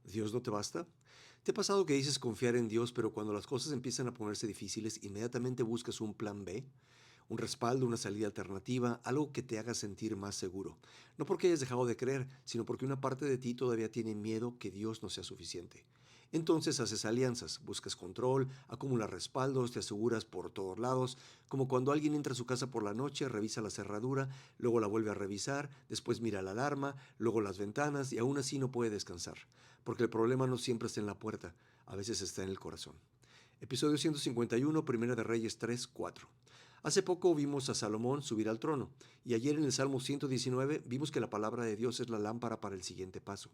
¿Dios no te basta? ¿Te ha pasado que dices confiar en Dios, pero cuando las cosas empiezan a ponerse difíciles, inmediatamente buscas un plan B? Un respaldo, una salida alternativa, algo que te haga sentir más seguro. No porque hayas dejado de creer, sino porque una parte de ti todavía tiene miedo que Dios no sea suficiente. Entonces haces alianzas, buscas control, acumulas respaldos, te aseguras por todos lados, como cuando alguien entra a su casa por la noche, revisa la cerradura, luego la vuelve a revisar, después mira la alarma, luego las ventanas y aún así no puede descansar, porque el problema no siempre está en la puerta, a veces está en el corazón. Episodio 151, Primera de Reyes 3, 4. Hace poco vimos a Salomón subir al trono, y ayer en el Salmo 119 vimos que la palabra de Dios es la lámpara para el siguiente paso.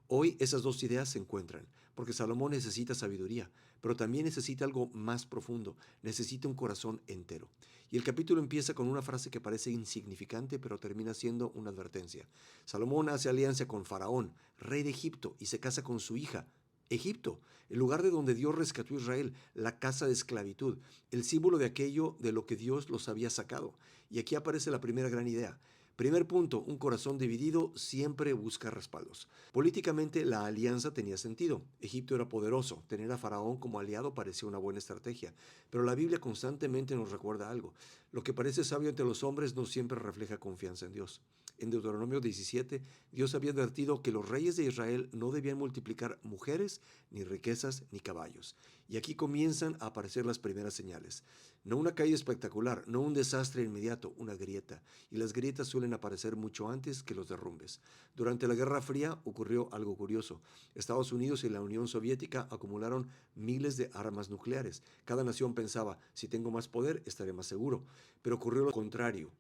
Hoy esas dos ideas se encuentran, porque Salomón necesita sabiduría, pero también necesita algo más profundo, necesita un corazón entero. Y el capítulo empieza con una frase que parece insignificante, pero termina siendo una advertencia. Salomón hace alianza con Faraón, rey de Egipto, y se casa con su hija, Egipto, el lugar de donde Dios rescató a Israel, la casa de esclavitud, el símbolo de aquello de lo que Dios los había sacado. Y aquí aparece la primera gran idea. Primer punto, un corazón dividido siempre busca respaldos. Políticamente la alianza tenía sentido. Egipto era poderoso, tener a Faraón como aliado parecía una buena estrategia. Pero la Biblia constantemente nos recuerda algo. Lo que parece sabio entre los hombres no siempre refleja confianza en Dios. En Deuteronomio 17, Dios había advertido que los reyes de Israel no debían multiplicar mujeres, ni riquezas, ni caballos. Y aquí comienzan a aparecer las primeras señales. No una caída espectacular, no un desastre inmediato, una grieta. Y las grietas suelen aparecer mucho antes que los derrumbes. Durante la Guerra Fría ocurrió algo curioso. Estados Unidos y la Unión Soviética acumularon miles de armas nucleares. Cada nación pensaba, si tengo más poder, estaré más seguro. Pero ocurrió lo contrario.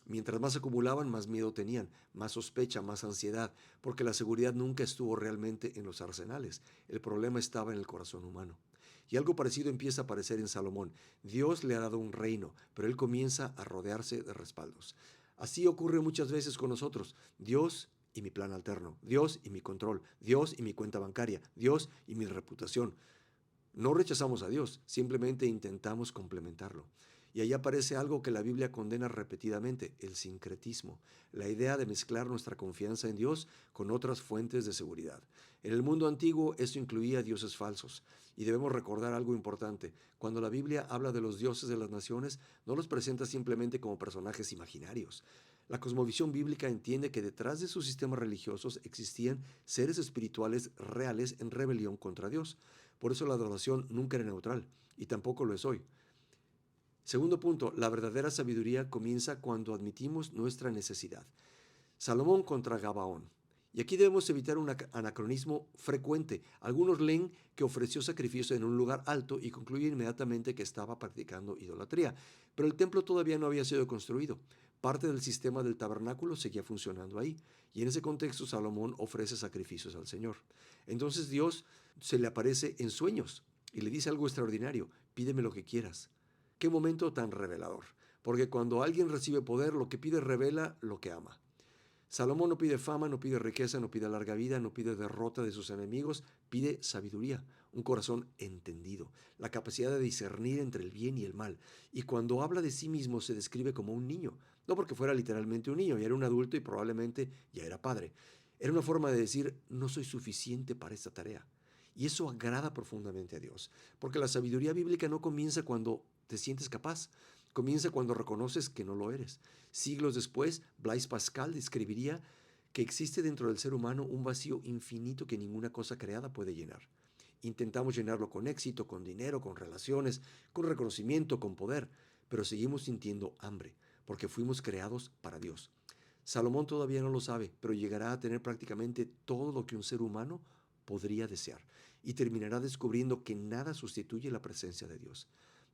Mientras más acumulaban, más miedo tenían, más sospecha, más ansiedad, porque la seguridad nunca estuvo realmente en los arsenales. El problema estaba en el corazón humano. Y algo parecido empieza a aparecer en Salomón. Dios le ha dado un reino, pero él comienza a rodearse de respaldos. Así ocurre muchas veces con nosotros. Dios y mi plan alterno, Dios y mi control, Dios y mi cuenta bancaria, Dios y mi reputación. No rechazamos a Dios, simplemente intentamos complementarlo. Y ahí aparece algo que la Biblia condena repetidamente, el sincretismo, la idea de mezclar nuestra confianza en Dios con otras fuentes de seguridad. En el mundo antiguo esto incluía dioses falsos. Y debemos recordar algo importante. Cuando la Biblia habla de los dioses de las naciones, no los presenta simplemente como personajes imaginarios. La cosmovisión bíblica entiende que detrás de sus sistemas religiosos existían seres espirituales reales en rebelión contra Dios. Por eso la adoración nunca era neutral, y tampoco lo es hoy. Segundo punto, la verdadera sabiduría comienza cuando admitimos nuestra necesidad. Salomón contra Gabaón. Y aquí debemos evitar un anacronismo frecuente. Algunos leen que ofreció sacrificio en un lugar alto y concluyen inmediatamente que estaba practicando idolatría. Pero el templo todavía no había sido construido. Parte del sistema del tabernáculo seguía funcionando ahí. Y en ese contexto Salomón ofrece sacrificios al Señor. Entonces Dios se le aparece en sueños y le dice algo extraordinario. Pídeme lo que quieras. Qué momento tan revelador. Porque cuando alguien recibe poder, lo que pide revela lo que ama. Salomón no pide fama, no pide riqueza, no pide larga vida, no pide derrota de sus enemigos, pide sabiduría, un corazón entendido, la capacidad de discernir entre el bien y el mal. Y cuando habla de sí mismo se describe como un niño, no porque fuera literalmente un niño, ya era un adulto y probablemente ya era padre. Era una forma de decir, no soy suficiente para esta tarea. Y eso agrada profundamente a Dios, porque la sabiduría bíblica no comienza cuando te sientes capaz, comienza cuando reconoces que no lo eres. Siglos después, Blaise Pascal describiría que existe dentro del ser humano un vacío infinito que ninguna cosa creada puede llenar. Intentamos llenarlo con éxito, con dinero, con relaciones, con reconocimiento, con poder, pero seguimos sintiendo hambre, porque fuimos creados para Dios. Salomón todavía no lo sabe, pero llegará a tener prácticamente todo lo que un ser humano podría desear y terminará descubriendo que nada sustituye la presencia de Dios.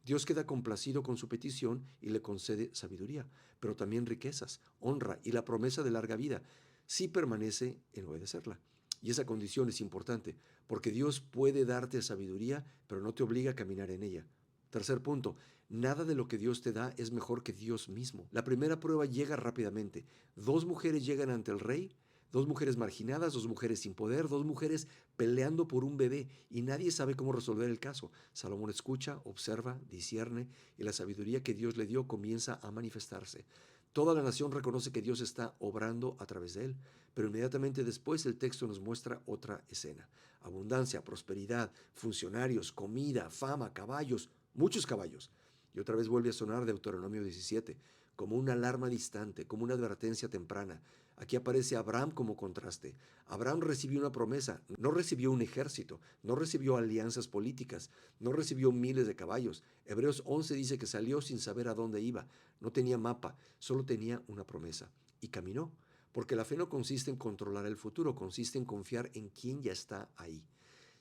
Dios queda complacido con su petición y le concede sabiduría, pero también riquezas, honra y la promesa de larga vida, si permanece en obedecerla. Y esa condición es importante, porque Dios puede darte sabiduría, pero no te obliga a caminar en ella. Tercer punto, nada de lo que Dios te da es mejor que Dios mismo. La primera prueba llega rápidamente. Dos mujeres llegan ante el rey, dos mujeres marginadas, dos mujeres sin poder, dos mujeres peleando por un bebé y nadie sabe cómo resolver el caso. Salomón escucha, observa, discierne y la sabiduría que Dios le dio comienza a manifestarse. Toda la nación reconoce que Dios está obrando a través de él, pero inmediatamente después el texto nos muestra otra escena. Abundancia, prosperidad, funcionarios, comida, fama, caballos, muchos caballos. Y otra vez vuelve a sonar Deuteronomio 17, como una alarma distante, como una advertencia temprana. Aquí aparece Abraham como contraste. Abraham recibió una promesa, no recibió un ejército, no recibió alianzas políticas, no recibió miles de caballos. Hebreos 11 dice que salió sin saber a dónde iba, no tenía mapa, solo tenía una promesa. Y caminó, porque la fe no consiste en controlar el futuro, consiste en confiar en quien ya está ahí.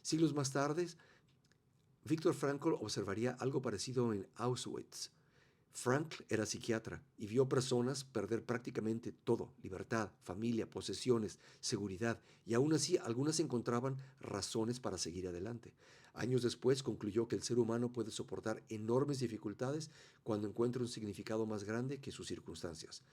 Siglos más tarde, Viktor Frankl observaría algo parecido en Auschwitz. Frankl era psiquiatra y vio personas perder prácticamente todo: libertad, familia, posesiones, seguridad, y aún así algunas encontraban razones para seguir adelante. Años después concluyó que el ser humano puede soportar enormes dificultades cuando encuentra un significado más grande que sus circunstancias.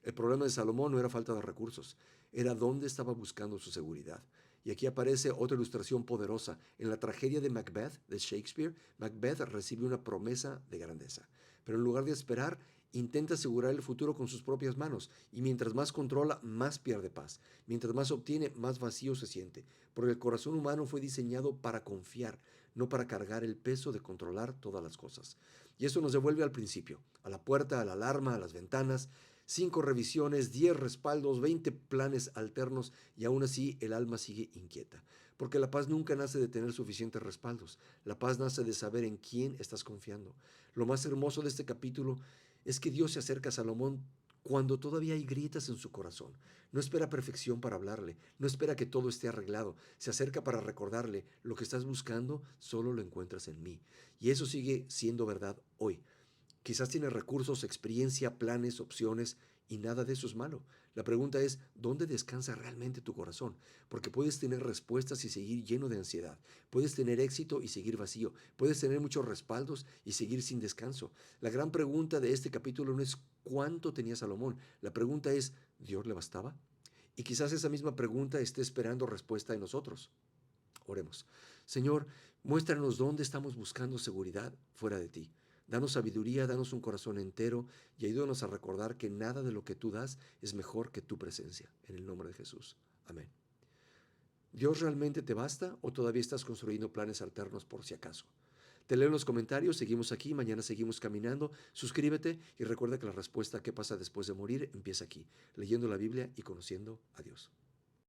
El problema de Salomón no era falta de recursos, era dónde estaba buscando su seguridad. Y aquí aparece otra ilustración poderosa. En la tragedia de Macbeth de Shakespeare, Macbeth recibe una promesa de grandeza, pero en lugar de esperar, intenta asegurar el futuro con sus propias manos, y mientras más controla, más pierde paz. Mientras más obtiene, más vacío se siente, porque el corazón humano fue diseñado para confiar, no para cargar el peso de controlar todas las cosas. Y eso nos devuelve al principio, a la puerta, a la alarma, a las ventanas. 5 revisiones, 10 respaldos, 20 planes alternos, y aún así el alma sigue inquieta. Porque la paz nunca nace de tener suficientes respaldos. La paz nace de saber en quién estás confiando. Lo más hermoso de este capítulo es que Dios se acerca a Salomón cuando todavía hay grietas en su corazón. No espera perfección para hablarle, no espera que todo esté arreglado. Se acerca para recordarle: lo que estás buscando solo lo encuentras en mí. Y eso sigue siendo verdad hoy. Quizás tienes recursos, experiencia, planes, opciones, y nada de eso es malo. La pregunta es: ¿dónde descansa realmente tu corazón? Porque puedes tener respuestas y seguir lleno de ansiedad. Puedes tener éxito y seguir vacío. Puedes tener muchos respaldos y seguir sin descanso. La gran pregunta de este capítulo no es cuánto tenía Salomón. La pregunta es: ¿Dios le bastaba? Y quizás esa misma pregunta esté esperando respuesta de nosotros. Oremos. Señor, muéstranos dónde estamos buscando seguridad fuera de ti. Danos sabiduría, danos un corazón entero, y ayúdanos a recordar que nada de lo que tú das es mejor que tu presencia. En el nombre de Jesús. Amén. ¿Dios realmente te basta o todavía estás construyendo planes alternos por si acaso? Te leo en los comentarios, seguimos aquí, mañana seguimos caminando. Suscríbete y recuerda que la respuesta a qué pasa después de morir empieza aquí, leyendo la Biblia y conociendo a Dios.